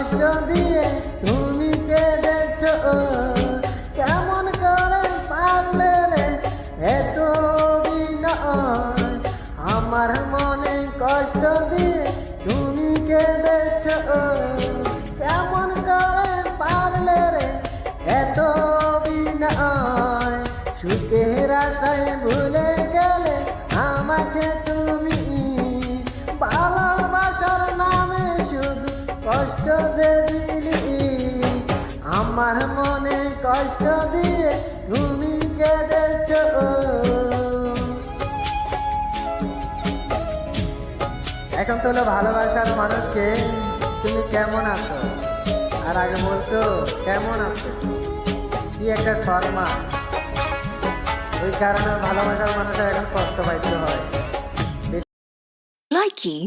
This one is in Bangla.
কষ্ট দিয়ে তুমি কেঁদেছ, কেমন করে পারলে রে এত বিনয়। আমার মনে কষ্ট দিয়ে তুমি কেঁদেছ, কেমন করে পারলে রে এত বিনয়। সুখের আশায় ভুলে গেলে আমাকে তুমি, ভালোবাসার নামে শুধু কষ্ট যে দিলি। আমার মনে কষ্ট দিয়ে তুমি কেঁদেছ। এখন তো হলো ভালোবাসার মানুষকে তুমি কেমন আছো, আর আগে বলতো কেমন আছো, কি একটা সম্মান। ওই কারণে ভালোবাসার মানুষের এখন কষ্ট পাইতে হয়। Likey